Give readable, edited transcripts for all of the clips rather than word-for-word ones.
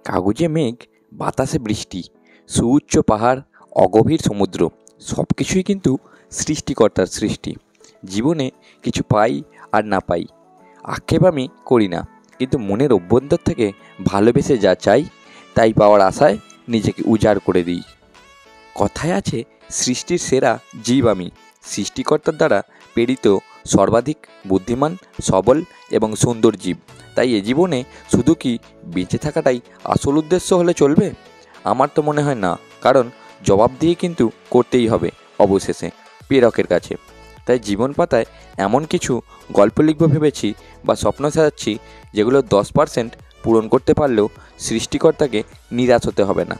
কাগজে মেঘ, বাতাসে বৃষ্টি, সুউচ্চ পাহাড়, অগভীর সমুদ্র সব কিছুই কিন্তু সৃষ্টিকর্তার সৃষ্টি। জীবনে কিছু পাই আর না পাই, আক্ষেপ আমি করি না, কিন্তু মনের অভ্যন্তর থেকে ভালোবেসে যা চাই তাই পাওয়ার আশায় নিজেকে উজাড় করে দিই। কথায় আছে, সৃষ্টির সেরা জীব আমি, সৃষ্টিকর্তার দ্বারা প্রেরিত সর্বাধিক বুদ্ধিমান, সবল এবং সুন্দর জীব। তাই এ জীবনে শুধু কি বেঁচে থাকাটাই আসল উদ্দেশ্য হলে চলবে? আমার তো মনে হয় না, কারণ জবাব দিয়ে কিন্তু করতেই হবে অবশেষে প্রেরকের কাছে। তাই জীবন পাতায় এমন কিছু গল্প লিখব ভেবেছি বা স্বপ্ন সাজাচ্ছি যেগুলো 10% পূরণ করতে পারলেও সৃষ্টিকর্তাকে নিরাশ হতে হবে না।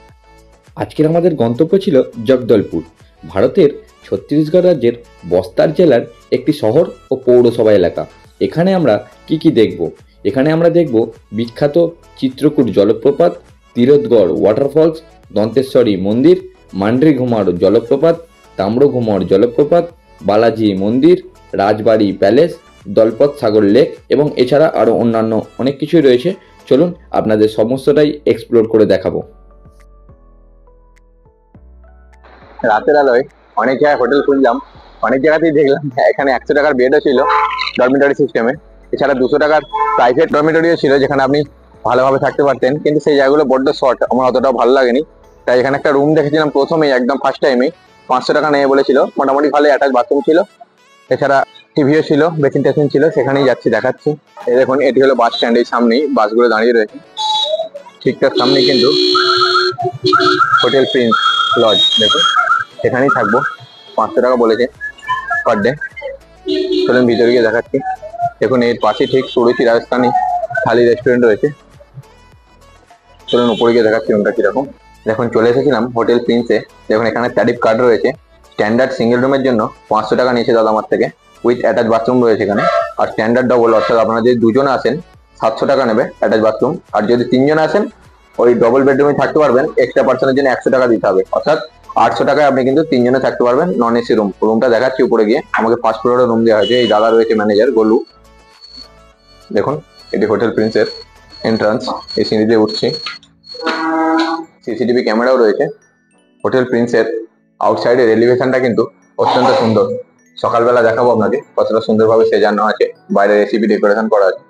আজকের আমাদের গন্তব্য ছিল জগদলপুর, ভারতের ছত্তিশগড় রাজ্যের বস্তার জেলার একটি শহর ও পৌরসভা এলাকা। এখানে আমরা কি দেখব? এখানে আমরা দেখব বিখ্যাত চিত্রকূট জলপ্রপাত, তিরথগড় ওয়াটারফলস, দন্তেশ্বরী মন্দির, মান্ড্রিঘুমার জলপ্রপাত, তাম্রঘুমর জলপ্রপাত, বালাজি মন্দির, রাজবাড়ি প্যালেস, দলপত সাগর লেক এবং এছাড়া আরও অন্যান্য অনেক কিছুই রয়েছে। চলুন আপনাদের সমস্তটাই এক্সপ্লোর করে দেখাবো। রাতের আলোয় অনেক জায়গায় হোটেল খুঁজলাম, অনেক জায়গাতেই দেখলাম এখানে 100 টাকার বেডও ছিল ডরমিটরি সিস্টেমে, এছাড়া 200 টাকার প্রাইভেট ডরমিটরিও ছিল যেখানে আপনি ভালোভাবে থাকতে পারতেন, কিন্তু সেই জায়গাগুলো বড্ড শর্ট, আমার অতটাও ভালো লাগেনি। তাই এখানে একটা রুম দেখেছিলাম প্রথমেই, একদম ফার্স্ট টাইমেই 500 টাকা নেবে বলেছিল, মোটামুটি ভালো অ্যাটাচ বাথরুম ছিল, এছাড়া টিভিও ছিল, বেসিন টেসিন ছিল। সেখানেই যাচ্ছি, দেখাচ্ছি। এই দেখুন, এটি হলো বাস স্ট্যান্ড, এই সামনেই বাসগুলো দাঁড়িয়ে রয়েছে, ঠিকঠাক সামনেই কিন্তু হোটেল প্রিন্স লজ। দেখুন, সেখানেই থাকবো, 500 টাকা বলেছে পার ডে। চলুন ভিতরে গিয়ে দেখাচ্ছি। দেখুন, এর পাশে ঠিক সুরুচি রাজস্থানী থালি রেস্টুরেন্ট রয়েছে। চলুন উপরে গিয়ে দেখাচ্ছি রুমটা কিরকম। দেখুন, চলে এসেছিলাম হোটেল প্রিন্সে। দেখুন, এখানে ট্যারিফ কার্ড রয়েছে। স্ট্যান্ডার্ড সিঙ্গেল রুমের জন্য 500 টাকা নিয়েছে দাদা আমার থেকে, উইথ অ্যাটাচ বাথরুম রয়েছে এখানে। আর স্ট্যান্ডার্ড ডবল, অর্থাৎ আপনারা যদি 2 জন আসেন 700 টাকা নেবে অ্যাটাচ বাথরুম, আর যদি 3 জন আসেন ওই ডবল বেডরুমে থাকতে পারবেন, এক্সট্রা পার্সনের জন্য 100 টাকা দিতে হবে, অর্থাৎ 800 টাকায় আপনি কিন্তু 3 জনে থাকতে পারবেন। Non AC room. রুমটা দেখাচ্ছি উপরে গিয়ে। আমাকে 1st ফ্লোরে রুম দেওয়া হয়েছে। এই দাদা রয়েছে ম্যানেজার গোলু। দেখুন, এটি হোটেল প্রিন্সের এন্ট্রান্স। এই সিঁড়ি দিয়ে উঠছি। সিসিটিভি ক্যামেরাও রয়েছে। হোটেল প্রিন্সের আউটসাইডের এলিভেশনটা কিন্তু অত্যন্ত সুন্দর। সকালবেলা দেখাবো আপনাকে কতটা সুন্দরভাবে সাজানো আছে, বাইরে রেসিপি ডেকোরেশন করা আছে।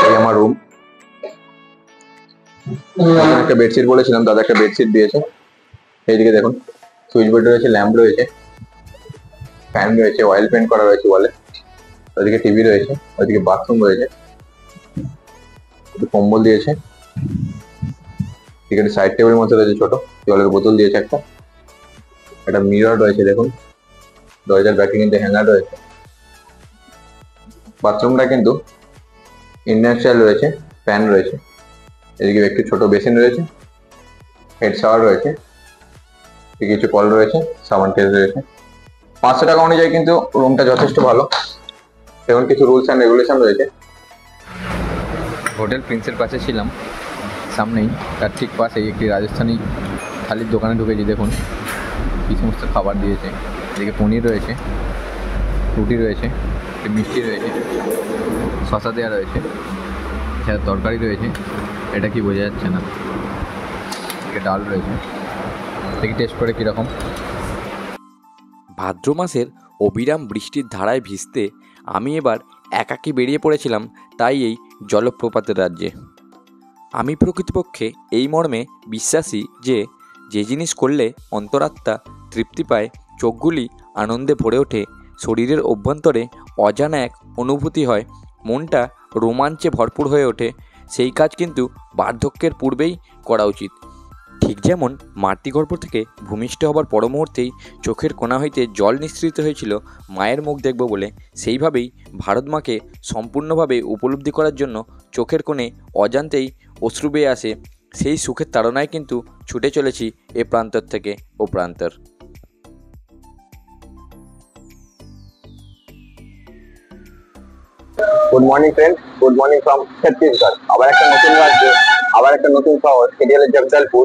এই আমার রুম। একটা বেডশিট বলেছিলাম, দাদা একটা বেডশিট দিয়েছে। এইদিকে দেখুন, সুইচ বোর্ড রয়েছে, ল্যাম্প রয়েছে, ফ্যান রয়েছে, অয়েল পেন্ট করা রয়েছে ওয়ালে। ওইদিকে টিভি রয়েছে, ওইদিকে বাথরুম রয়েছে, কম্বল দিয়েছে। এখানে সাইড টেবিলের মধ্যে রয়েছে ছোট জলের বোতল দিয়েছে একটা। একটা মিরর রয়েছে, দেখুন দরজার ব্যাকে কিন্তু হ্যাঙ্গার রয়েছে। বাথরুমটা কিন্তু ইন্ডিয়ান স্টাইল রয়েছে, ফ্যান রয়েছে। এদিকে একটি ছোট বেসিন রয়েছে, হেড শাওয়ার রয়েছে, কিছু কল রয়েছে, সাবান তেল রয়েছে। 500 টাকা অনুযায়ী কিন্তু রুমটা যথেষ্ট ভালো। এবং কিছু রুলস অ্যান্ড রেগুলেশন রয়েছে। হোটেল প্রিন্সের পাশে ছিলাম, সামনেই তার ঠিক পাশেই একটি রাজস্থানী থালির দোকানে ঢুকেছি। দেখুন কী সমস্ত খাবার দিয়েছে। এদিকে পনির রয়েছে, রুটি রয়েছে, একটি মিষ্টি রয়েছে, শসা দেওয়া রয়েছে, এছাড়া তরকারি রয়েছে, এটা কি বোঝা যাচ্ছে না। এদিকে ডাল রয়েছে, দেখি টেস্ট করে কীরকম। ভাদ্র মাসের অবিরাম বৃষ্টির ধারায় ভিজতে আমি এবার একাকী বেরিয়ে পড়েছিলাম তাই এই জলপ্রপাতের রাজ্যে। আমি প্রকৃতপক্ষে এই মর্মে বিশ্বাসী যে যে জিনিস করলে অন্তরাত্মা তৃপ্তি পায়, চোখগুলি আনন্দে ভরে ওঠে, শরীরের অভ্যন্তরে অজানা এক অনুভূতি হয়, মনটা রোমাঞ্চে ভরপুর হয়ে ওঠে, সেই কাজ কিন্তু বার্ধক্যের পূর্বেই করা উচিত। ঠিক যেমন মাতৃগর্ভ থেকে ভূমিষ্ঠ হবার পর মুহূর্তেই চোখের কোণা হইতে জল নিঃসৃত হয়েছিল মায়ের মুখ দেখব বলে, সেইভাবেই ভারত মাকে সম্পূর্ণভাবে উপলব্ধি করার জন্য চোখের কোণে অজান্তেই অশ্রু বেয়ে আসে। সেই সুখের তাড়নায় কিন্তু ছুটে চলেছি এ প্রান্তর থেকে ও প্রান্তর। Good morning friend, good morning from Chhattisgarh. আবার একটা নতুন রাজ্য, আবার একটা নতুন শহর, সেটি হলো জগদলপুর,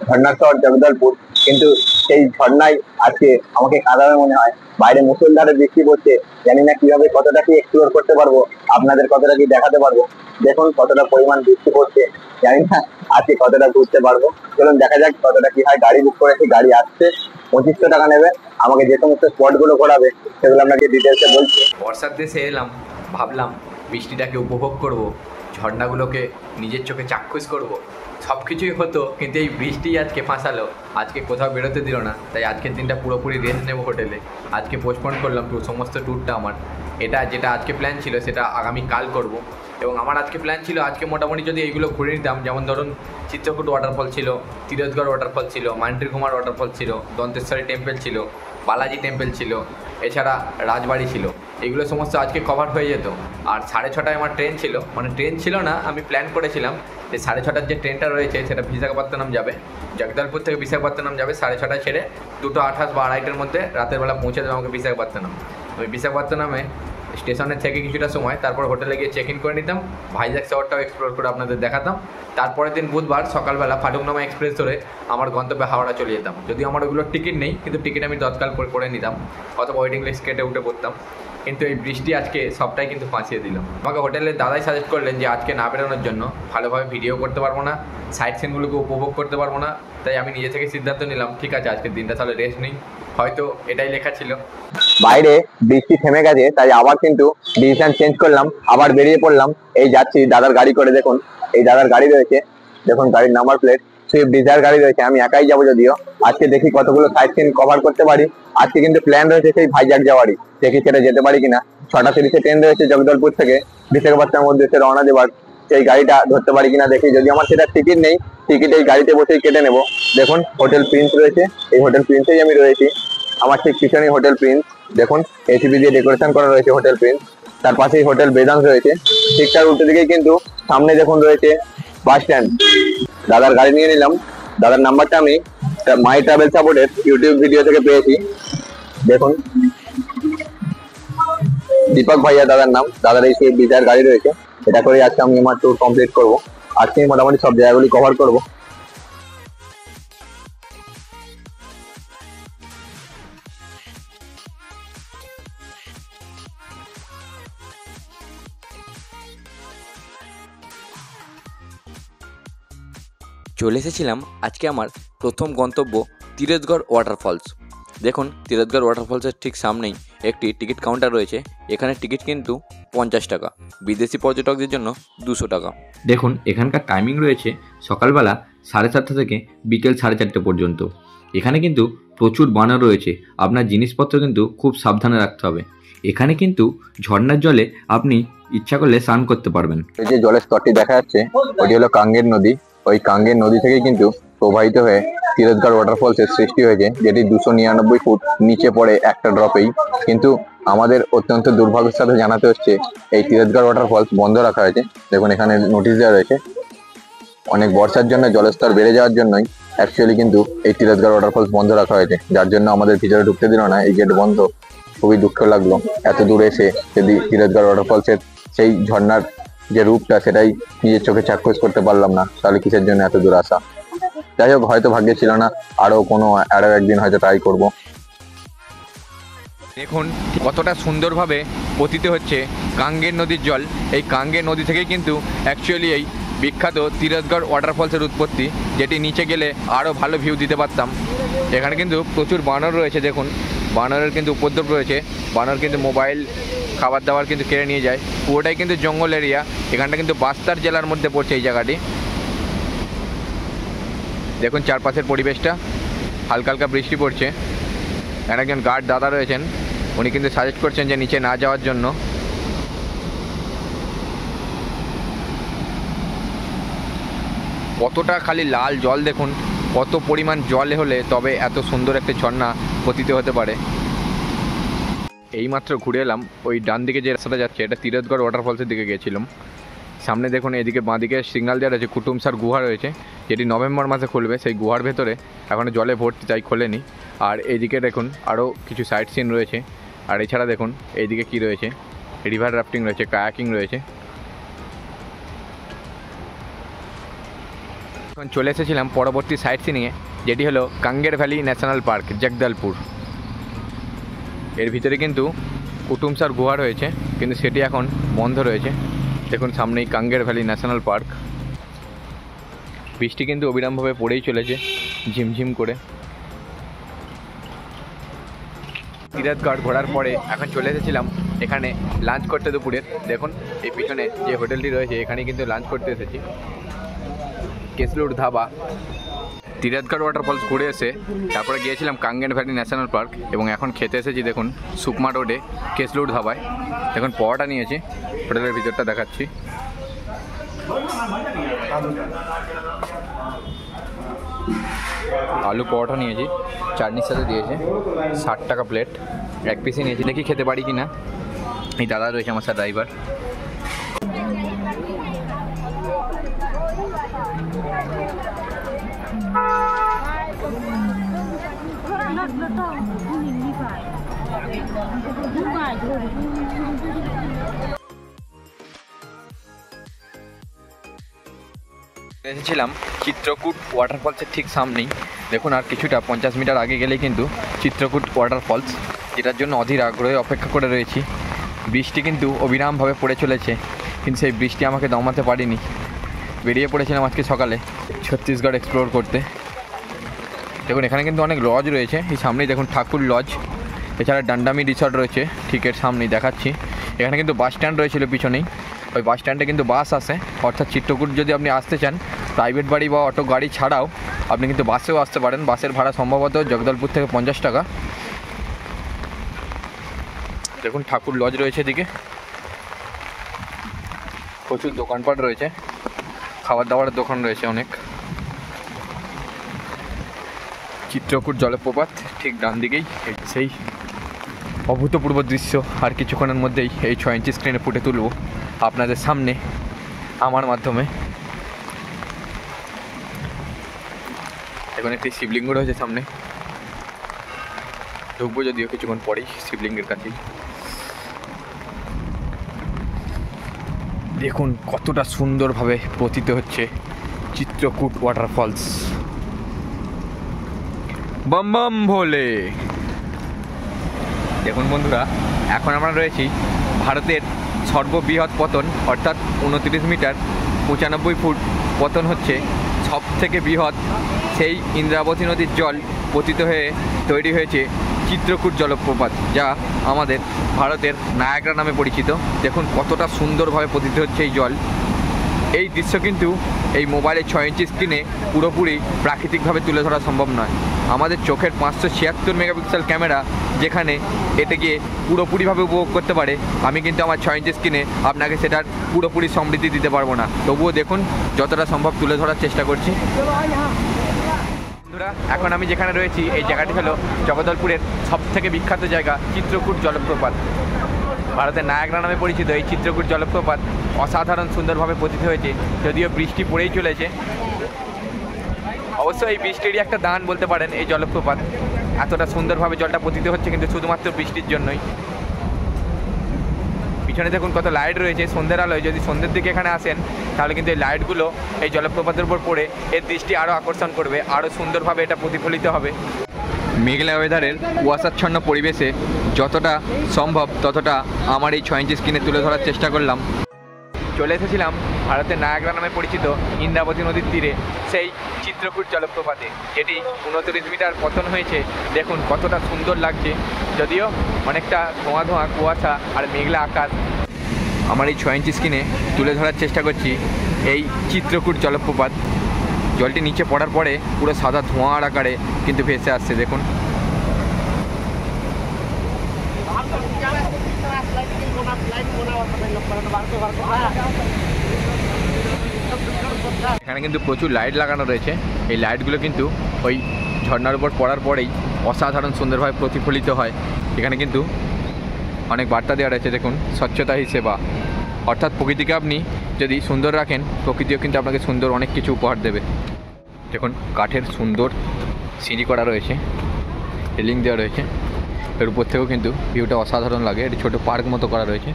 ঝর্ণার শহর জগদলপুর। কিন্তু সেই ঝর্ণায় আজকে আমাকে কাঁদাবে মনে হয়। বাইরে মুষলধারে বৃষ্টি পড়ছে, জানি না কিভাবে কতটা কি এক্সপ্লোর করতে পারবো, আপনাদের কতটা কি দেখাতে পারবো। দেখুন কতটা পরিমাণ বৃষ্টি পড়ছে, জানি না আজকে কতটা ঘুরতে পারবো। চলুন দেখা যাক কতটা কি হয়। গাড়ি বুক করেছি, গাড়ি আসছে, 2500 টাকা নেবে। আমাকে যে সমস্ত স্পট গুলো ঘোরাবে সেগুলো আপনাকে ডিটেলসে বলছি। বর্ষার দেশে এলাম, ভাবলাম বৃষ্টিটাকে উপভোগ করব, ঝর্ণাগুলোকে নিজের চোখে চাক্ষুষ করব, সব কিছুই হতো, কিন্তু এই বৃষ্টি আজকে ফাঁসালো। আজকে কোথাও বেরোতে দিল না, তাই আজকের দিনটা পুরোপুরি রেস্ট নেবো হোটেলে। আজকে পোস্টপোন করলাম সমস্ত ট্যুরটা আমার। যেটা আজকে প্ল্যান ছিল সেটা আগামী কাল করব। এবং আমার আজকে প্ল্যান ছিল আজকে মোটামুটি যদি এইগুলো ঘুরে নিতাম, যেমন ধরুন চিত্রকূট ওয়াটারফল ছিল, তিরথগড় ওয়াটারফল ছিল, মান্ট্রিকুমার ওয়াটারফল ছিল, দন্তেশ্বরী টেম্পল ছিল, বালাজি টেম্পল ছিল, এছাড়া রাজবাড়ি ছিল, এগুলো সমস্ত আজকে কভার হয়ে যেত। আর 6:30টায় আমার ট্রেন ছিল, মানে ট্রেন ছিল না, আমি প্ল্যান করেছিলাম যে 6:30টার যে ট্রেনটা রয়েছে সেটা বিশাখাপত্তনম যাবে, জগদলপুর থেকে বিশাখাপত্তনম যাবে 6:30টায় ছেড়ে 2:28 বা 2:30টার মধ্যে রাতের বেলা পৌঁছে দেবে আমাকে বিশাখাপত্তনম। আমি বিশাখাপত্তনমে স্টেশনে থেকে কিছুটা সময় তারপর হোটেলে গিয়ে চেক ইন করে নিতাম, ভাইজ্যাক শহরটাও এক্সপ্লোর করে আপনাদের দেখাতাম। তারপরের দিন বুধবার সকালবেলা ফাটুকনামা এক্সপ্রেস ধরে আমার গন্তব্যে হাওড়া চলে যেতাম। যদি আমার ওগুলোর টিকিট নেই, কিন্তু টিকিট আমি তৎকাল করে নিতাম, অথবা ওয়েটিং লিস্ট কেটে উঠে পড়তাম। কিন্তু এই বৃষ্টি আজকে সবটাই কিন্তু ফাঁসিয়ে দিল। আমাকে হোটেলের দাদাই সাজেস্ট করলেন যে আজকে না বেরোনোর জন্য, ভালোভাবে ভিডিও করতে পারবো না, সাইট সিনগুলোকে উপভোগ করতে পারবো না, তাই আমি নিজে থেকে সিদ্ধান্ত নিলাম ঠিক আছে আজকের দিনটা তাহলে রেস্ট নিই। হয়তো এটাই লেখা ছিল। বাইরে বৃষ্টি থেমে গেছে, তাই আবার কিন্তু ডিসিশন চেঞ্জ করলাম, আবার বেরিয়ে পড়লাম। এই যাচ্ছি দাদার গাড়ি করে, দেখুন এই দাদার গাড়ি রয়েছে, দেখুন গাড়ির নাম্বার প্লেট, সুইফট ডিজায়ার গাড়ি রয়েছে। আমি একাই যাবো যদিও, আজকে দেখি কতগুলো সাইট সিন কভার করতে পারি। আজকে কিন্তু প্ল্যান রয়েছে সেই ভাইজ্যাক যাওয়ারই, দেখি সেটা যেতে পারি কিনা। 6:30 ট্রেন রয়েছে জগদলপুর থেকে বিশাখাপত্তনমের উদ্দেশ্যে রওনা দেবার, সেই গাড়িটা ধরতে পারি কিনা দেখি। যদি আমার সেটা টিকিট নেই, টিকিট এই গাড়িতে বসেই কেটে নেবো। দেখুন হোটেল প্রিন্স রয়েছে, এই হোটেল প্রিন্সেই আমি রয়েছি। আমার ঠিক পিছনেই হোটেল প্রিন্স, দেখুন এসিবি দিয়ে ডেকোরেশন করা রয়েছে হোটেল প্রিন্স, তার পাশেই হোটেল বেদান্ত রয়েছে। ঠিক তার উল্টো দিকেই কিন্তু সামনে দেখুন রয়েছে বাস স্ট্যান্ড। দাদার গাড়ি নিয়ে নিলাম, দাদার নাম্বারটা আমি মাই ট্রাভেল সাপোর্টের ইউটিউব ভিডিও থেকে পেয়েছি। দেখুন দীপক ভাইয়া দাদার নাম, দাদার এই সুইফট ডিজায়ার গাড়ি রয়েছে। এটা করে আজকে আমি আমার ট্যুর কমপ্লিট করবো। আজকে মোটামুটি সব জায়গাগুলি কভার করবো। চলে এসেছিলাম আজকে আমার প্রথম গন্তব্য তিরথগড় ওয়াটারফলস। দেখুন তিরথগড় ওয়াটারফলসের ঠিক সামনেই একটি টিকিট কাউন্টার রয়েছে। এখানে টিকিট কিন্তু 50 টাকা, বিদেশি পর্যটকদের জন্য 200 টাকা। দেখুন এখানকার টাইমিং রয়েছে সকালবেলা 7:30 থেকে বিকেল 4:30 পর্যন্ত। এখানে কিন্তু প্রচুর বানর রয়েছে, আপনার জিনিসপত্র কিন্তু খুব সাবধানে রাখতে হবে। এখানে কিন্তু ঝর্ণার জলে আপনি ইচ্ছা করলে স্নান করতে পারবেন। এই যে জলের স্তরটি দেখা যাচ্ছে ওটি হলো কাঙ্গের নদী। ওই কাঙ্গের নদী থেকেই কিন্তু প্রবাহিত হয়ে তিরথগড় ওয়াটারফলস এর সৃষ্টি হয়েছে, যেটি 299 ফুট নিচে পড়ে একটা ড্রপেই। কিন্তু আমাদের অত্যন্ত দুর্ভাগ্যের সাথে জানাতে হচ্ছে এই তিরথগড় ওয়াটারফলস বন্ধ রাখা হয়েছে। দেখুন এখানে নোটিশ দেওয়া রয়েছে, অনেক বর্ষার জন্য জলস্তর বেড়ে যাওয়ার জন্যই অ্যাকচুয়ালি কিন্তু এই তিরথগড় ওয়াটারফলস বন্ধ রাখা হয়েছে, যার জন্য আমাদের ভিতরে ঢুকতে দিল না, এই গেট বন্ধ। খুবই দুঃখ লাগলো, এত দূর এসে যদি তিরথগড় ওয়াটারফলসের সেই ঝর্ণার যে রূপটা সেটাই নিজের চোখে চাক্ষুষ করতে পারলাম না, তাহলে কিসের জন্য এত দূর আসা। যাই হোক, হয়তো ভাগ্যে ছিল না, আরো একদিন হয়তো ট্রাই করব। দেখুন কতটা সুন্দরভাবে পতিত হচ্ছে কাঙ্গের নদীর জল। এই কাঙ্গের নদী থেকেই কিন্তু অ্যাকচুয়ালি এই বিখ্যাত তিরথগড় ওয়াটারফলসের উৎপত্তি, যেটি নিচে গেলে আরও ভালো ভিউ দিতে পারতাম। এখানে কিন্তু প্রচুর বানর রয়েছে, দেখুন বানরের কিন্তু উপদ্রব রয়েছে। বানর কিন্তু মোবাইল, খাবার দাবার কিন্তু কেড়ে নিয়ে যায়। পুরোটাই কিন্তু জঙ্গল এরিয়া। এখানটা কিন্তু বাস্তার জেলার মধ্যে পড়ছে এই জায়গাটি। দেখুন চারপাশের পরিবেশটা, হালকা হালকা বৃষ্টি পড়ছে। এখানে একজন গার্ড দাদা রয়েছেন, উনি কিন্তু সাজেস্ট করছেন যে নিচে না যাওয়ার জন্য। কতটা খালি লাল জল দেখুন, কত পরিমাণ জল হলে তবে এত সুন্দর একটা ঝর্ণা পতিত হতে পারে। এইমাত্র ঘুরে এলাম, ওই ডান দিকে যে রাস্তাটা যাচ্ছে এটা তিরথগড় ওয়াটারফলসের দিকে গেছিলাম। সামনে দেখুন এদিকে বাঁদিকে সিগন্যাল দেওয়া রয়েছে, কুটুমসার গুহা রয়েছে, যেটি নভেম্বর মাসে খুলবে। সেই গুহার ভেতরে এখনও জলে ভর্তি, তাই খোলেনি। আর এইদিকে দেখুন আরও কিছু সাইট সিন রয়েছে। আর এছাড়া দেখুন এইদিকে কি রয়েছে, রিভার রাফটিং রয়েছে, কায়াকিং রয়েছে। এখন চলে এসেছিলাম পরবর্তী সাইট সিনিংয়ে। যেটি হলো Kanger valley national park Jagdalpur. এর ভিতরে কিন্তু কুটুমসার গুহা রয়েছে, কিন্তু সেটি এখন বন্ধ রয়েছে। দেখুন সামনেই কাঙ্গের ভ্যালি ন্যাশনাল পার্ক। বৃষ্টি কিন্তু অবিরামভাবে পড়েই চলেছে ঝিমঝিম করে। তিরাথগড় ঘোরার পরে এখন চলে এসেছিলাম এখানে লাঞ্চ করতে দুপুরের। দেখুন এই পিছনে যে হোটেলটি রয়েছে এখানে কিন্তু লাঞ্চ করতে এসেছি, কেসলুর ধাবা। তিরাথগড় ওয়াটারফলস ঘুরে এসে তারপরে গিয়েছিলাম কাঙ্গের ভ্যালি ন্যাশনাল পার্ক এবং এখন খেতে এসেছি দেখুন সুকমা রোডে কেসলুর ধাবায়। দেখুন পরোটা নিয়েছি, হোটেলের ভিতরটা দেখাচ্ছি। আলু পরোটা নিয়েছি, চাটনির সাথে দিয়েছে, 60 টাকা প্লেট। এক পিসই নিয়েছি, দেখি খেতে পারি কি না। এই দাদা রয়েছে আমার সাথে ড্রাইভার। এসেছিলাম চিত্রকূট ওয়াটারফলসের ঠিক সামনেই। দেখুন আর কিছুটা 50 মিটার আগে গেলেই কিন্তু চিত্রকূট ওয়াটারফলস, যেটার জন্য অধীর আগ্রহে অপেক্ষা করে রয়েছি। বৃষ্টি কিন্তু অবিরামভাবে পড়ে চলেছে, কিন্তু সেই বৃষ্টি আমাকে দমাতে পারিনি। বেরিয়ে পড়েছিলাম আজকে সকালে ছত্তিশগড় এক্সপ্লোর করতে। দেখুন এখানে কিন্তু অনেক লজ রয়েছে, এই সামনেই দেখুন ঠাকুর লজ, এছাড়া ডান্ডামি রিসর্ট রয়েছে ঠিক এর সামনেই দেখাচ্ছি। এখানে কিন্তু বাস স্ট্যান্ড রয়েছিল পিছনেই, ওই বাস স্ট্যান্ডে কিন্তু বাস আসে। অর্থাৎ চিত্রকূট যদি আপনি আসতে চান প্রাইভেট গাড়ি বা অটো গাড়ি ছাড়াও আপনি কিন্তু বাসেও আসতে পারেন। বাসের ভাড়া সম্ভবত জগদলপুর থেকে 50 টাকা। দেখুন ঠাকুর লজ রয়েছে এদিকে, প্রচুর দোকানপাট রয়েছে, খাবার দাবারের দোকান রয়েছে অনেক। চিত্রকূট জলপ্রপাত ঠিক ডান দিকেই, সেই অভূতপূর্ব দৃশ্য আর কিছুক্ষণের মধ্যেই এই 6 ইঞ্চি স্ক্রিনে ফুটে তুলব আপনাদের সামনে আমার মাধ্যমে। এখন একটি শিবলিঙ্গ রয়েছে সামনে, ঢুকবো যদিও কিছুক্ষণ পরেই শিবলিঙ্গের কাছেই। দেখুন কতটা সুন্দরভাবে পতিত হচ্ছে চিত্রকূট ওয়াটারফলস। বম বম ভোলে। দেখুন বন্ধুরা, এখন আমরা রয়েছি ভারতের সর্ববৃহৎ পতন, অর্থাৎ 29 মিটার 95 ফুট পতন হচ্ছে সব থেকে বৃহৎ সেই ইন্দ্রাবতী নদীর জল পতিত হয়ে তৈরি হয়েছে চিত্রকূট জলপ্রপাত, যা আমাদের ভারতের নায়াগ্রা নামে পরিচিত। দেখুন কতটা সুন্দরভাবে পতিত হচ্ছে এই জল। এই দৃশ্য কিন্তু এই মোবাইলের 6 ইঞ্চি স্ক্রিনে পুরোপুরি প্রাকৃতিকভাবে তুলে ধরা সম্ভব নয়। আমাদের চোখের 576 মেগাপিক্সেল ক্যামেরা যেখানে এটাকে পুরোপুরিভাবে উপভোগ করতে পারে, আমি কিন্তু আমার 6 ইঞ্চি স্ক্রিনে আপনাকে সেটার পুরোপুরি সমৃদ্ধি দিতে পারবো না। তবুও দেখুন যতটা সম্ভব তুলে ধরার চেষ্টা করছি। বন্ধুরা, এখন আমি যেখানে রয়েছি এই জায়গাটি হলো জগদলপুরের সবথেকে বিখ্যাত জায়গা চিত্রকূট জলপ্রপাত। ভারতের নায়াগ্রা নামে পরিচিত এই চিত্রকূট জলপ্রপাত অসাধারণ সুন্দরভাবে পতিত হয়েছে, যদিও বৃষ্টি পড়েই চলেছে। অবশ্য এই বৃষ্টিরই একটা দান বলতে পারেন এই জলপ্রপাত। এতটা সুন্দরভাবে জলটা পতিত হচ্ছে কিন্তু শুধুমাত্র বৃষ্টির জন্যই। পিছনে দেখুন কত লাইট রয়েছে সন্ধ্যের আলোয়। যদি সন্ধ্যের দিকে এখানে আসেন তাহলে কিন্তু এই লাইটগুলো এই জলপ্রপাতের উপর পড়ে এর দৃষ্টি আরও আকর্ষণ করবে, আরও সুন্দরভাবে এটা প্রতিফলিত হবে। মেঘলা ওয়েদারের কুয়াশাচ্ছন্ন পরিবেশে যতটা সম্ভব ততটা আমার এই 6 ইঞ্চি স্ক্রিনে তুলে ধরার চেষ্টা করলাম। চলে এসেছিলাম ভারতের নায়াগ্রা নামে পরিচিত ইন্দ্রাবতী নদীর তীরে সেই চিত্রকূট জলপ্রপাতে, যেটি 29 মিটার পতন হয়েছে। দেখুন কতটা সুন্দর লাগছে, যদিও অনেকটা ধোঁয়া ধোঁয়া কুয়াশা আর মেঘলা আকাশ। আমার এই 6 ইঞ্চি স্ক্রিনে তুলে ধরার চেষ্টা করছি এই চিত্রকূট জলপ্রপাত। জলটি নিচে পড়ার পরে পুরো সাদা ধোঁয়ার আকারে কিন্তু ভেসে আসছে। দেখুন এখানে কিন্তু প্রচুর লাইট লাগানো রয়েছে। এই লাইটগুলো কিন্তু ওই ঝর্ণার উপর পড়ার পরেই অসাধারণ সুন্দরভাবে প্রতিফলিত হয়। এখানে কিন্তু অনেক বার্তা দেওয়া রয়েছে। দেখুন স্বচ্ছতা হি সেবা, অর্থাৎ প্রকৃতিকে আপনি যদি সুন্দর রাখেন প্রকৃতিও কিন্তু আপনাকে সুন্দর অনেক কিছু উপহার দেবে। দেখুন কাঠের সুন্দর সিঁড়ি করা রয়েছে, রেলিং দেওয়া রয়েছে, এর উপর থেকেও কিন্তু ভিউটা অসাধারণ লাগে। এটি ছোটো পার্ক মতো করা রয়েছে।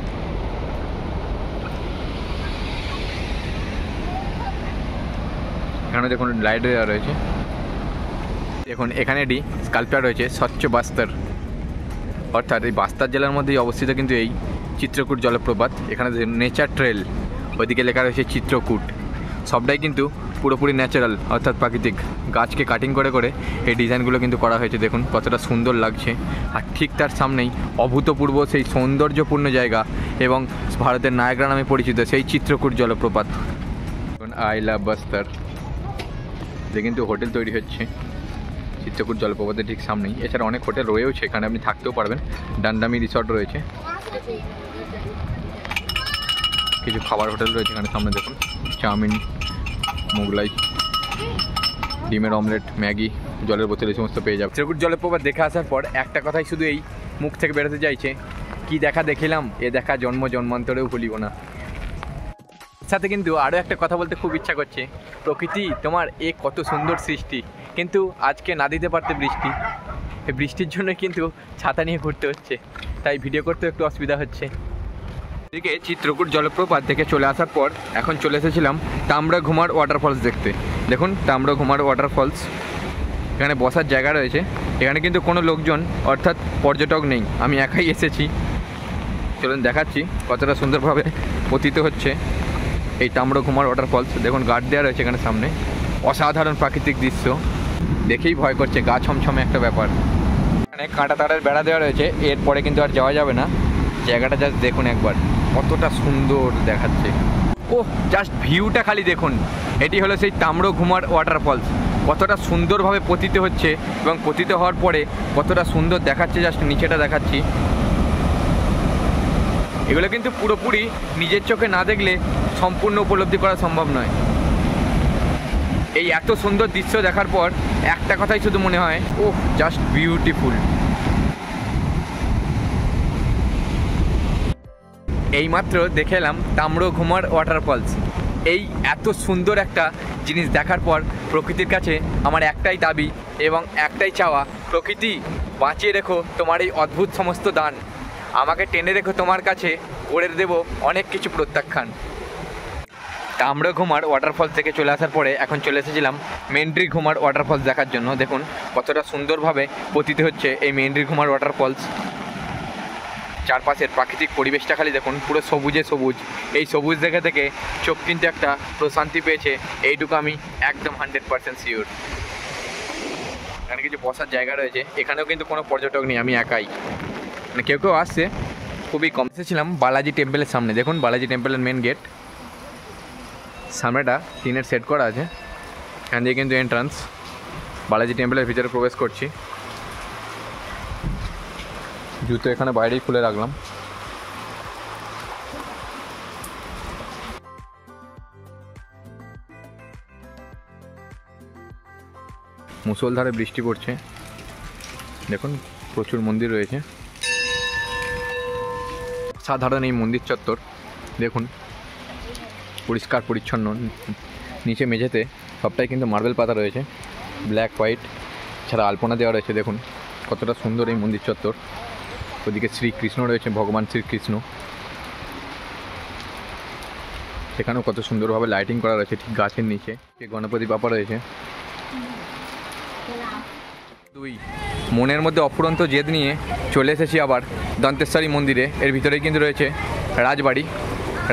এখানে দেখুন লাইট দেওয়া রয়েছে। এখন এখানে একটি স্কাল্পচার রয়েছে স্বচ্ছ বাস্তর, অর্থাৎ এই বাস্তার জেলার মধ্যেই অবস্থিত কিন্তু এই চিত্রকূট জলপ্রপাত। এখানে নেচার ট্রেল, ওইদিকে লেখা রয়েছে চিত্রকূট। সবটাই কিন্তু পুরোপুরি ন্যাচারাল, অর্থাৎ প্রাকৃতিক। গাছকে কাটিং করে করে এই ডিজাইনগুলো কিন্তু করা হয়েছে, দেখুন কতটা সুন্দর লাগছে। আর ঠিক তার সামনেই অভূতপূর্ব সেই সৌন্দর্যপূর্ণ জায়গা এবং ভারতের নায়াগ্রা নামে পরিচিত সেই চিত্রকূট জলপ্রপাত। আই লাভ বাস্তার, যে কিন্তু হোটেল তৈরি হচ্ছে চিত্রকূট জলপ্রপাতের ঠিক সামনেই। এছাড়া অনেক হোটেল রয়েছে, এখানে আপনি থাকতেও পারবেন। ডান্ডামি রিসর্ট রয়েছে, কিছু খাবার হোটেল রয়েছে এখানে সামনে দেখুন। চাউমিন, মোগলাই, ডিমের অমলেট, ম্যাগি, জলের বোতল এই সমস্ত পেয়ে যাবে। চিত্রকূট জলপ্রপাত দেখে আসার পর একটা কথাই শুধু এই মুখ থেকে বেরোতে চাইছে, কি দেখা দেখিলাম, এ দেখা জন্ম জন্মান্তরেও ভুলিব না। সাথে কিন্তু আরও একটা কথা বলতে খুব ইচ্ছা করছে, প্রকৃতি তোমার এ কত সুন্দর সৃষ্টি, কিন্তু আজকে না দিতে পারতে বৃষ্টি। এই বৃষ্টির জন্য কিন্তু ছাতা নিয়ে ঘুরতে হচ্ছে, তাই ভিডিও করতে একটু অসুবিধা হচ্ছে। এদিকে চিত্রকূট জলপ্রপাত থেকে চলে আসার পর এখন চলে এসেছিলাম তামড়া ঘুমার ওয়াটারফলস দেখতে। দেখুন তামড়া ঘুমার ওয়াটারফলস, এখানে বসার জায়গা রয়েছে। এখানে কিন্তু কোনো লোকজন অর্থাৎ পর্যটক নেই, আমি একাই এসেছি। চলুন দেখাচ্ছি কতটা সুন্দরভাবে পতিত হচ্ছে এই তামড়া ঘুমার ওয়াটারফলস। দেখুন গার্ড দেওয়া রয়েছে এখানে সামনে, অসাধারণ প্রাকৃতিক দৃশ্য, দেখেই ভয় করছে, গা ছমছমে একটা ব্যাপার। এখানে কাঁটা তারের বেড়া দেওয়া রয়েছে, এরপরে কিন্তু আর যাওয়া যাবে না। জায়গাটা জাস্ট দেখুন একবার, কতটা সুন্দর দেখাচ্ছে। ওহ, জাস্ট ভিউটা খালি দেখুন। এটি হলো সেই তামড়া ঘুমার ওয়াটারফলস, কতটা সুন্দরভাবে পতিত হচ্ছে এবং পতিত হওয়ার পরে কতটা সুন্দর দেখাচ্ছে, জাস্ট নিচেটা দেখাচ্ছি। এগুলো কিন্তু পুরোপুরি নিজের চোখে না দেখলে সম্পূর্ণ উপলব্ধি করা সম্ভব নয়। এই এত সুন্দর দৃশ্য দেখার পর একটা কথাই শুধু মনে হয়, ওহ জাস্ট বিউটিফুল। এইমাত্র দেখে এলাম তামড়া ঘুমার ওয়াটারফলস। এই এত সুন্দর একটা জিনিস দেখার পর প্রকৃতির কাছে আমার একটাই দাবি এবং একটাই চাওয়া, প্রকৃতি বাঁচিয়ে রেখো তোমার এই অদ্ভুত সমস্ত দান, আমাকে টেনে রেখো তোমার কাছে, করে দেবো অনেক কিছু প্রত্যাখ্যান। তামড়া ঘুমার ওয়াটারফলস থেকে চলে আসার পরে এখন চলে এসেছিলাম মেন্ড্রি ঘুমার ওয়াটারফলস দেখার জন্য। দেখুন কতটা সুন্দরভাবে পতিত হচ্ছে এই মেন্ড্রি ঘুমার ওয়াটারফলস। চারপাশের প্রাকৃতিক পরিবেশটা খালি দেখুন, পুরো সবুজে সবুজ। এই সবুজ দেখে থেকে চোখ কিন্তু একটা প্রশান্তি পেয়েছে, এইটুকু আমি একদম 100% শিওর। এখানে কিছু বসার জায়গা রয়েছে, এখানেও কিন্তু কোনো পর্যটক নেই, আমি একাই, মানে কেউ কেউ আসছে, খুবই কম। এসেছিলাম বালাজি টেম্পলের সামনে। দেখুন বালাজি টেম্পলের মেন গেট, সামনেটা টিনের সেট করা আছে, এখান দিয়ে কিন্তু এন্ট্রান্স। বালাজি টেম্পলের ভিতরে প্রবেশ করছি। জুতো এখানে বাইরেই খুলে রাখলাম। মুষলধারে বৃষ্টি পড়ছে, দেখুন প্রচুর মন্দির রয়েছে। সাধারণ এই মন্দির চত্বর দেখুন, পরিষ্কার পরিচ্ছন্ন। নিচে মেঝেতে সবটাই কিন্তু মার্বেল পাতা রয়েছে, ব্ল্যাক হোয়াইট, ছাড়া আলপনা দেওয়া রয়েছে। দেখুন কতটা সুন্দর এই মন্দির চত্বর। ওদিকে শ্রীকৃষ্ণ রয়েছে, ভগবান শ্রীকৃষ্ণ, সেখানেও কত সুন্দরভাবে লাইটিং করা রয়েছে। ঠিক গাছের নিচে গণপতি বাপ্পা রয়েছে। দুই মনের মধ্যে অফুরন্ত জেদ নিয়ে চলে এসেছি আবার দন্তেশ্বরী মন্দিরে। এর ভিতরেই কিন্তু রয়েছে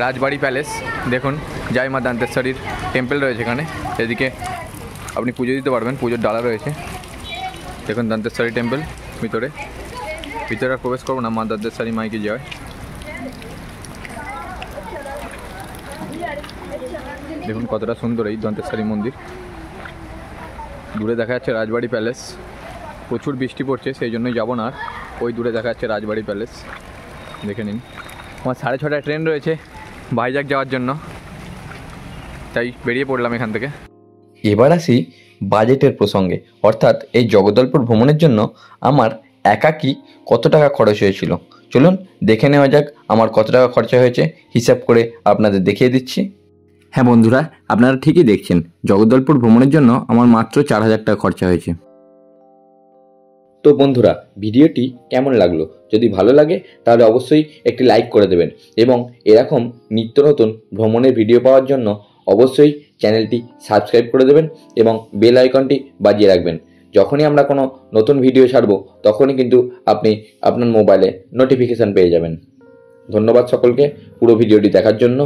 রাজবাড়ি প্যালেস। দেখুন জয় মা দন্তেশ্বরীর টেম্পল রয়েছে এখানে, এদিকে আপনি পুজো দিতে পারবেন, পুজোর ডালা রয়েছে। দেখুন দন্তেশ্বরী টেম্পল ভিতরে আর প্রবেশ করবো না, মা দন্তেশ্বরী মাইকে জয়। দেখুন কতটা সুন্দর এই দন্তেশ্বরী মন্দির। দূরে দেখা যাচ্ছে রাজবাড়ি প্যালেস, প্রচুর বৃষ্টি পড়ছে সেই জন্যই যাবো না। ওই দূরে দেখা যাচ্ছে রাজবাড়ি প্যালেস, দেখে নিন। আমার 6:30টায় ট্রেন রয়েছে ভাইজাগ যাওয়ার জন্য, তাই বেরিয়ে পড়লাম এখান থেকে। এবার আসি বাজেটের প্রসঙ্গে, অর্থাৎ এই জগদলপুর ভ্রমণের জন্য আমার একাকী কত টাকা খরচ হয়েছিল। চলুন দেখে নেওয়া যাক আমার কত টাকা খরচা হয়েছে, হিসাব করে আপনাদের দেখিয়ে দিচ্ছি। হ্যাঁ বন্ধুরা, আপনারা ঠিকই দেখছেন, জগদলপুর ভ্রমণের জন্য আমার মাত্র 4,000 টাকা খরচা হয়েছে। তো বন্ধুরা, ভিডিওটি কেমন লাগলো? যদি ভালো লাগে তাহলে অবশ্যই একটি লাইক করে দেবেন এবং এরকম নিত্য নতুন ভ্রমণের ভিডিও পাওয়ার জন্য অবশ্যই চ্যানেলটি সাবস্ক্রাইব করে দেবেন এবং বেল আইকনটি বাজিয়ে রাখবেন। যখনই আমরা কোনো নতুন ভিডিও ছাড়বো তখনই কিন্তু আপনি আপনার মোবাইলে নোটিফিকেশান পেয়ে যাবেন। ধন্যবাদ সকলকে পুরো ভিডিওটি দেখার জন্য।